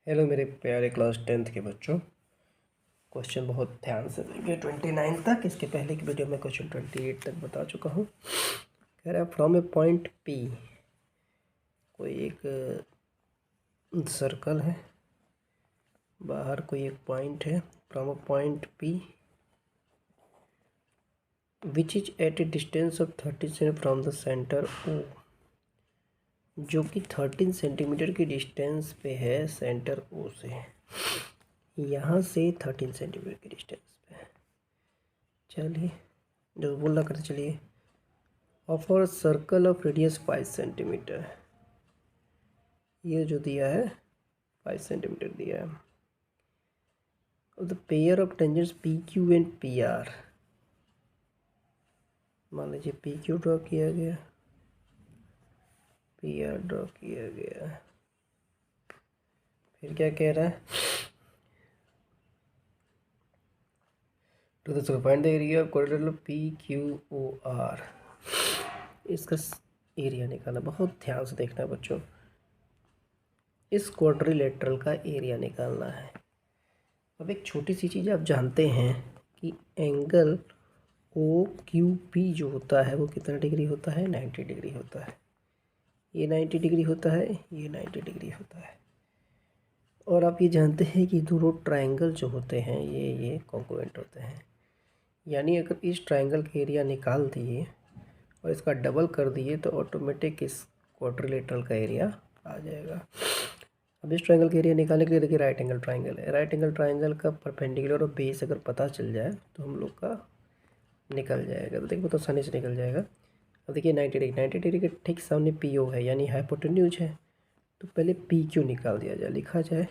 Hello मेरे प्यारे class 10th के बच्चों। क्वेश्चन बहुत ध्यान से देखिए 29 तक। इसके पहले की वीडियो में क्वेश्चन 28 तक बता चुका हूँ। कह रहा है फ्रॉम ए पॉइंट पी, कोई एक सर्कल है, बाहर कोई एक पॉइंट है। From a point P which is at a distance of 13 centimetre from the centre O, जो कि 13 सेंटीमीटर की डिस्टेंस पे है सेंटर ओ से। यहाँ से 13 सेंटीमीटर की डिस्टेंस पे। चलिए जो बोलना करते चलिए। Of a circle of radius 5 centimetre, ये जो दिया है 5 सेंटीमीटर दिया है। The pair of tangents P Q and P R, मान लीजिए पी क्यू ड्रॉ किया गया, पी आर ड्रॉ किया गया। फिर क्या कह रहा है, to the find the area of quadrilateral P Q O R. इसका एरिया निकालना, बहुत ध्यान से देखना है बच्चों। इस क्वाड्रिलेटरल का एरिया निकालना है। अब एक छोटी सी चीज़ आप जानते हैं कि एंगल ओ क्यू पी जो होता है वो कितना डिग्री होता है, 90 डिग्री होता है। ये 90 डिग्री होता है, ये 90 डिग्री होता है। और आप ये जानते हैं कि दोनों ट्रायंगल जो होते हैं ये कॉन्ग्रुएंट होते हैं। यानी अगर इस ट्रायंगल का एरिया निकाल दिए और इसका डबल कर दिए तो ऑटोमेटिक इस क्वाड्रिलेटरल का एरिया आ जाएगा। अब इस ट्रायंगल का एरिया निकालने के लिए देखिए राइट एंगल ट्रायंगल है। राइट एंगल ट्रायंगल का परपेंडिकुलर और बेस अगर पता चल जाए तो हम लोग का निकल जाएगा। तो देखिए बहुत आसानी से निकल जाएगा। अब देखिए 90 डिग्री के ठीक सामने पी ओ है, यानी हाइपोटेन्यूज है। तो पहले पी क्यू निकाल दिया जाए, लिखा जाए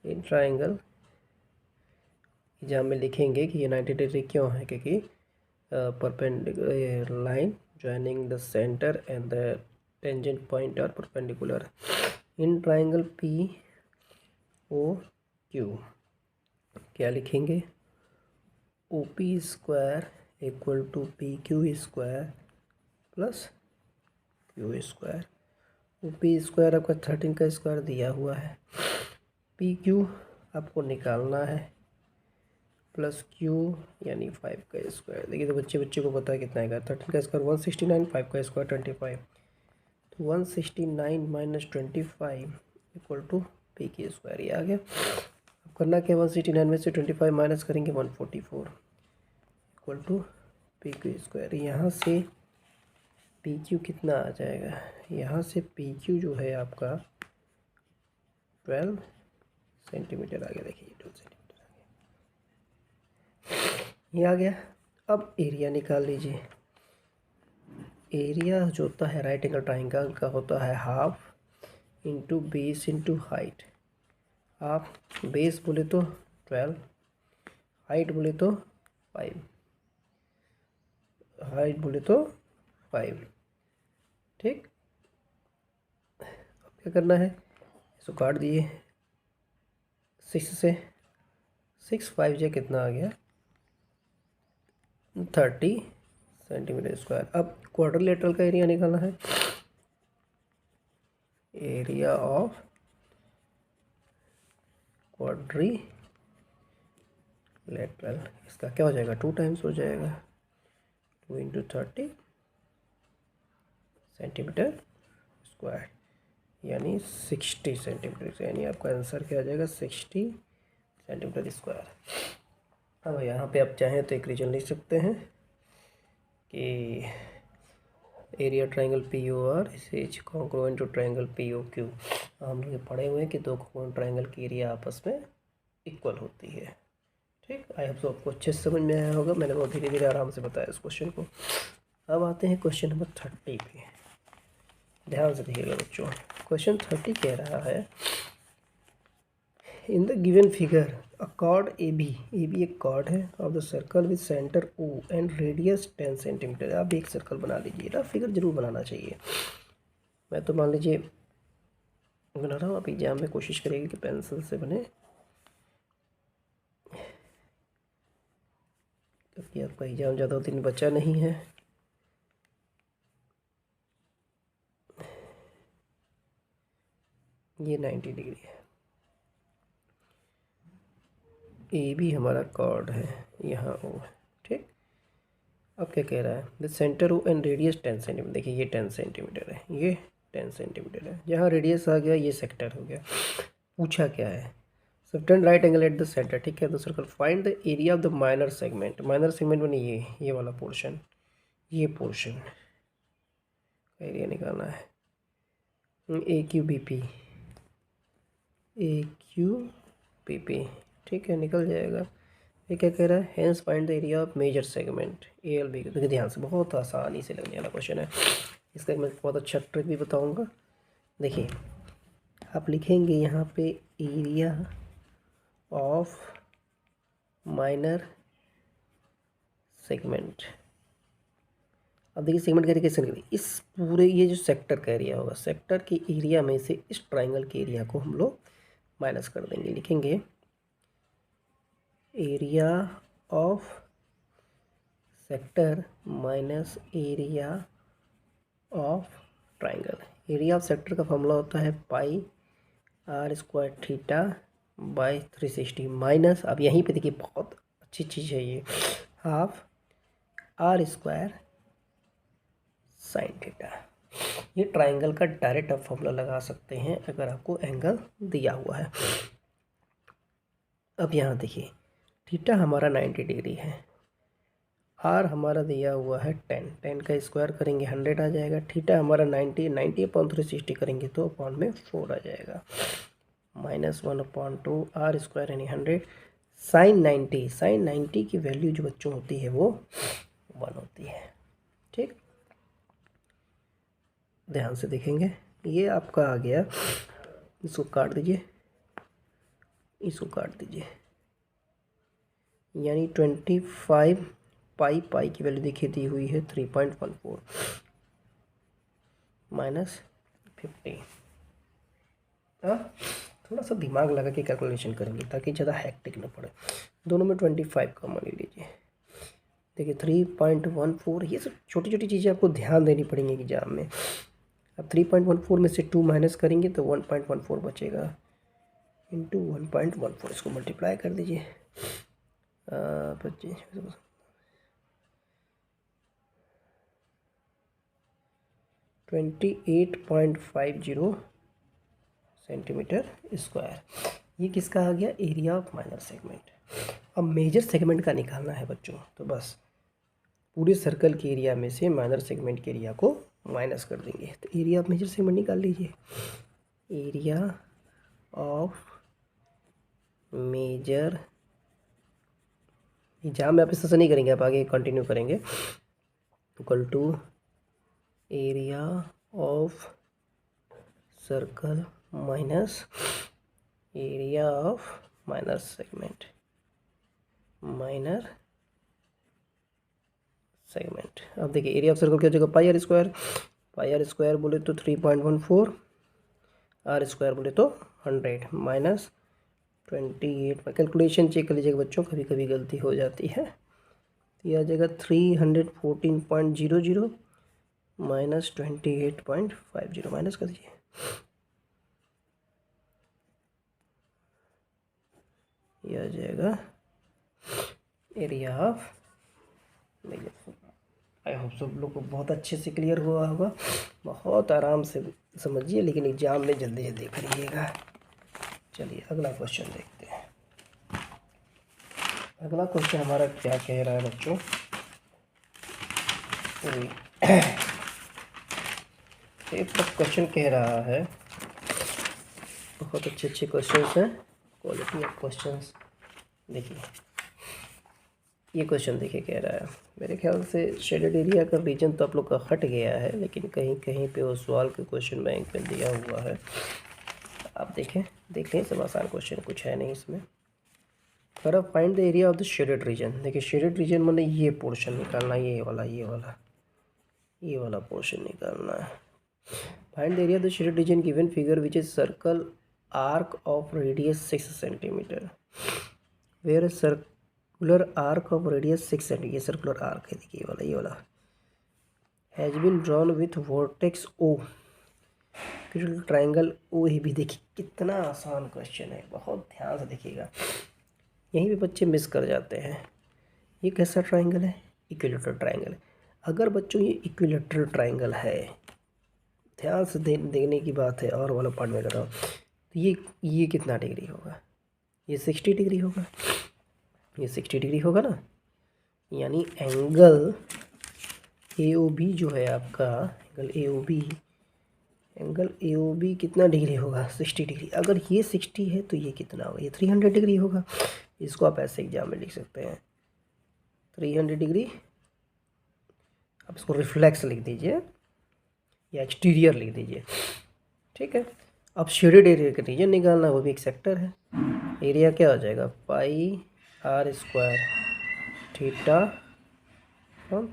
इन ट्रायंगल। जहाँ में लिखेंगे कि ये 90 डिग्री क्यों है, क्योंकि perpendicular line joining the center and the tangent point are perpendicular in triangle P O Q। क्या लिखेंगे, O P square equal to P Q square plus Q square. O P square आपका 13 का square दिया हुआ है, P Q आपको निकालना है, प्लस क्यू यानी 5 का स्क्वायर। देखिए तो बच्चे को पता है कितना आएगा, 13 का स्क्वायर 169, 5 का स्क्वायर 25। तो 169 माइनस 25 इक्वल टू पी की स्क्वायर, ये आ गया। अब करना क्या, 169 में से 25 माइनस करेंगे 144 equal to P Q square. यहाँ से पी क्यू कितना आ जाएगा, यहाँ से पी क्यू जो है आपका 12 सेंटीमीटर आ गया। देखिए 12 सेंटीमीटर आ गया, ये आ गया। अब एरिया निकाल लीजिए। एरिया जो होता है राइट एंगल ट्राइंगल का होता है half into base into height. आप बेस बोले तो 12, हाइट बोले तो 5, हाइट बोले तो 5। ठीक, अब क्या करना है, इसको काट दिए 6 से, 6 5 जो कितना आ गया 30 सेंटीमीटर स्क्वायर। अब क्वाड्रिलेटरल का एरिया निकालना है। एरिया ऑफ क्वाड्रिलेटरल, इसका क्या हो जाएगा, 2 टाइम्स हो जाएगा, 2 इंटू 30 सेंटीमीटर स्क्वायर, यानी 60 सेंटीमीटर। यानी आपका आंसर क्या आ जाएगा, 60 सेंटीमीटर स्क्वायर। अब यहाँ पे आप चाहें तो एक रीजन लिख सकते हैं कि area triangle P O R is congruent to triangle P O Q. हम लोग पढ़े हुए हैं कि दो ट्रायंगल की एरिया आपस में इक्वल होती है। ठीक, आई होप सो आपको अच्छे से समझ में आया होगा। मैंने बहुत धीरे धीरे आराम से बताया इस क्वेश्चन को। अब आते हैं क्वेश्चन नंबर 30 पे। ध्यान से देखिएगा बच्चों, क्वेश्चन 30 कह रहा है in the given figure a chord A B एक कॉर्ड है of the circle with centre O and radius 10 centimetre. आप एक सर्कल बना लीजिए ना, फिगर जरूर बनाना चाहिए। मैं तो मान लीजिए बना रहा हूँ, आप एग्जाम में कोशिश करिएगा कि पेंसिल से बने, क्योंकि आपका एग्जाम ज़्यादा दिन बचा नहीं है। ये 90 डिग्री है, ए भी हमारा कॉर्ड है, यहाँ ओ, ठीक। अब क्या कह रहा है, the centre O and radius 10 centimetre. देखिए ये 10 सेंटीमीटर है, ये 10 सेंटीमीटर है, जहाँ रेडियस आ गया ये सेक्टर हो गया। पूछा क्या है, subtend right angle at the centre, ठीक है। तो circle find the area of the minor segment. Minor segment में ये वाला पोर्शन, ये पोर्शन एरिया निकालना है। A Q B P, A Q P P, ठीक है, निकल जाएगा। ये क्या कह रहा है, hence find the area of major segment A L B. देखिए ध्यान से, बहुत आसानी से लगने वाला क्वेश्चन है। इसका मैं बहुत अच्छा ट्रिक भी बताऊंगा। देखिए आप लिखेंगे यहाँ पे एरिया ऑफ माइनर सेगमेंट। अब देखिए सेगमेंट का कैसे निकले, इस पूरे ये जो सेक्टर का एरिया होगा, सेक्टर के एरिया में से इस ट्राइंगल के एरिया को हम लोग माइनस कर देंगे। लिखेंगे area of sector minus area of triangle. Area of sector का फॉर्मूला होता है pi r square theta by 360 minus, अब यहीं पे देखिए बहुत अच्छी चीज़ है ये, half r square sine theta. ये ट्राइंगल का डायरेक्ट आप फॉर्मूला लगा सकते हैं अगर आपको एंगल दिया हुआ है। अब यहाँ देखिए थीटा हमारा 90 डिग्री है, आर हमारा दिया हुआ है 10, 10 का स्क्वायर करेंगे 100 आ जाएगा। थीटा हमारा 90 अपॉन 360 करेंगे तो अपॉन में 4 आ जाएगा, -1/2 आर स्क्वायर यानी 100। साइन 90 की वैल्यू जो बच्चों होती है वो 1 होती है, ठीक। ध्यान से देखेंगे, ये आपका आ गया, इसको काट दीजिए, इसको काट दीजिए, यानी 25 पाई की वैल्यू देखिए दी हुई है 3.14 -50। थोड़ा सा दिमाग लगा के कैलकुलेशन करेंगे ताकि ज़्यादा हैक्टिक ना पड़े। दोनों में 25 कॉमन ले लीजिए। देखिए 3.14, ये सब छोटी छोटी चीज़ें आपको ध्यान देनी पड़ेंगी एग्जाम में। अब 3.14 में से 2 माइनस करेंगे तो 1.14 बचेगा, इंटू 1.14, इसको मल्टीप्लाई कर दीजिए 28.50 सेंटीमीटर स्क्वायर। ये किसका आ गया, एरिया ऑफ माइनर सेगमेंट। अब मेजर सेगमेंट का निकालना है बच्चों, तो बस पूरे सर्कल के एरिया में से माइनर सेगमेंट के एरिया को माइनस कर देंगे। तो एरिया ऑफ मेजर सेगमेंट निकाल लीजिए, एरिया ऑफ मेजर, एग्जाम में आप इस तरह नहीं करेंगे, आप आगे कंटिन्यू करेंगे, equal to area of circle minus area of minor segment, minor segment. अब देखिए एरिया ऑफ सर्कल क्या हो जाएगा, पाई आर स्क्वायर बोले तो 3.14, आर स्क्वायर बोले तो 100 माइनस 28। कैलकुलेशन चेक कर लीजिएगा बच्चों, कभी कभी गलती हो जाती है। तो यह आ जाएगा 314.00 माइनस 28.50, माइनस कर दीजिए, यह आ जाएगा एरिया ऑफ। आई होप सब लोग को बहुत अच्छे से क्लियर हुआ होगा, बहुत आराम से समझिए, लेकिन एग्जाम में जल्दी जल्दी करिएगा। चलिए अगला क्वेश्चन देखते हैं। अगला क्वेश्चन हमारा क्या कह रहा है बच्चों, एक क्वेश्चन कह रहा है, बहुत अच्छे अच्छे क्वेश्चंस हैं, क्वालिटी ऑफ क्वेश्चंस। देखिए ये क्वेश्चन देखिए कह रहा है, मेरे ख्याल से शेडेड एरिया का रीजन तो आप लोग का हट गया है, लेकिन कहीं कहीं पे वो सवाल के क्वेश्चन बैंक में दिया हुआ है। आप देखें सब आसान क्वेश्चन कुछ है नहीं इसमें। पर अब find the area of the shaded reason. देखिए शेडेड रीजन मैंने ये पोर्शन निकालना है, ये वाला पोर्शन निकालना है। Find the area of the shaded region given figure which is circle arc of radius 6 centimetre, where circular arc of radius 6 centimetre, ये सर्कुलर आर्क है, देखिए ये वाला has been drawn with vertex O, triangle O A भी। देखिए कितना आसान question है, बहुत ध्यान से देखिएगा। यहीं पे बच्चे मिस कर जाते हैं। ये कैसा ट्राइंगल है? Equilateral triangle. अगर बच्चों ये इक्विलेटरल ट्राइंगल है, ध्यान से देखने की बात है, और वाला पार्ट में कर रहा हूँ, तो ये कितना डिग्री होगा? ये 60 डिग्री होगा, ये 60 डिग्री होगा ना। यानी एंगल AOB जो है आपका, एंगल AOB कितना डिग्री होगा? 60 डिग्री। अगर ये 60 है तो ये कितना होगा? ये 300 डिग्री होगा। इसको आप ऐसे एग्जाम में लिख सकते हैं 300 डिग्री। आप इसको रिफ्लेक्स लिख दीजिए या एक्सटीरियर लिख दीजिए, ठीक है। अब शेडेड एरिया का रीजन निकालना, वो भी एक सेक्टर है। एरिया क्या हो जाएगा? पाई r स्क्वायर थीटा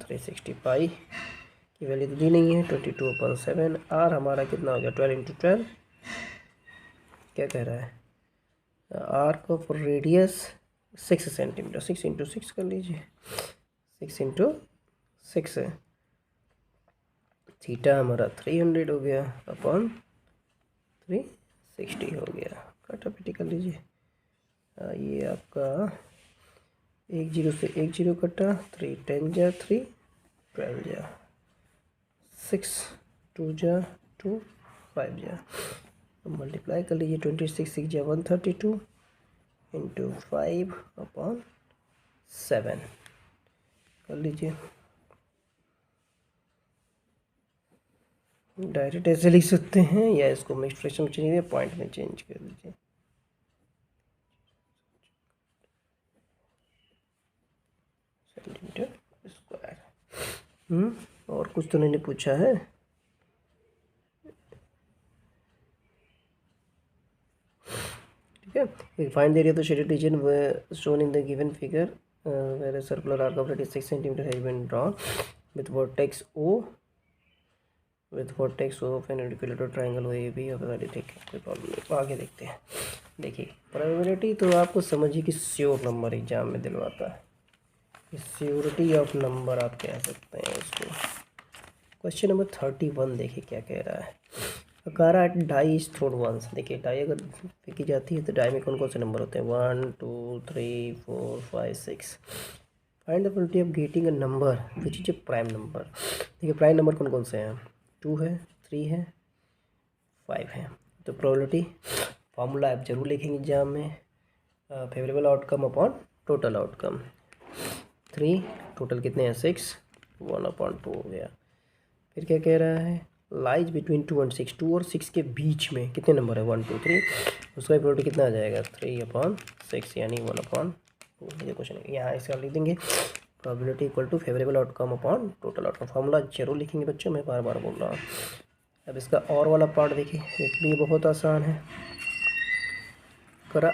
360। पाई की वैल्यू तो दी नहीं है, 22/7। r हमारा कितना हो गया? 12 × 12। क्या कह रहा है? r को रेडियस 6 सेंटीमीटर, 6 × 6 कर लीजिए, 6 × 6 है। थीटा हमारा 300 हो गया अपॉन 360 हो गया। काटापिटी कर लीजिए। ये आपका 1 0 से 1 0 कटा, 3 10 जा 3 12 जा, 6 2 जा 2 5 जा, मल्टीप्लाई कर लीजिए। 26 6 जा 132 इंटू 5/7 कर लीजिए। डायरेक्ट ऐसे लिख सकते हैं, या इसको हम एक्सप्रेशन में चेंज पॉइंट में चेंज कर दीजिए। Centimetre square. और कुछ तो नहीं पूछा है। ठीक है। Find the area of the shaded reason shown in the given figure where a circular arc of radius 6 cm has been drawn with vertex O of an equilateral triangle OAB। ठीक है, कोई प्रॉब्लम नहीं। आगे देखते हैं। देखिए probability तो आपको समझिए कि श्योर नंबर एग्जाम में दिलवाता है। श्योरिटी ऑफ नंबर आप कह सकते हैं इसको। क्वेश्चन नंबर 31 देखिए क्या कह रहा है। अकारा डाई इज थ्रोन वंस। देखिए डाई अगर फेंकी जाती है तो डाई में कौन कौन से नंबर होते हैं? 1 2 3 4 5 6। Find the probability of getting a number which is a prime number. देखिए प्राइम नंबर कौन कौन से हैं? 2 है, 3 है, 5 है। तो प्रोबेबिलिटी फार्मूला आप जरूर लिखेंगे एग्जाम में। Favourable outcome upon total outcome. 3 total कितने हैं? 6, 1/2 हो गया। फिर क्या कह रहा है? लाइज बिटवीन 2 और 6। 2 और 6 के बीच में कितने नंबर है? 1 2 3। उसका प्रोबेबिलिटी कितना आ जाएगा? 3/6 यानी 1/2। ये क्वेश्चन यहाँ इसका लिख देंगे probability equal to favourable outcome upon total outcome. Formula जरूर लिखेंगे बच्चों, मैं बार बार बोल रहा हूँ। अब इसका और वाला पार्ट देखिए, ये भी बहुत आसान है।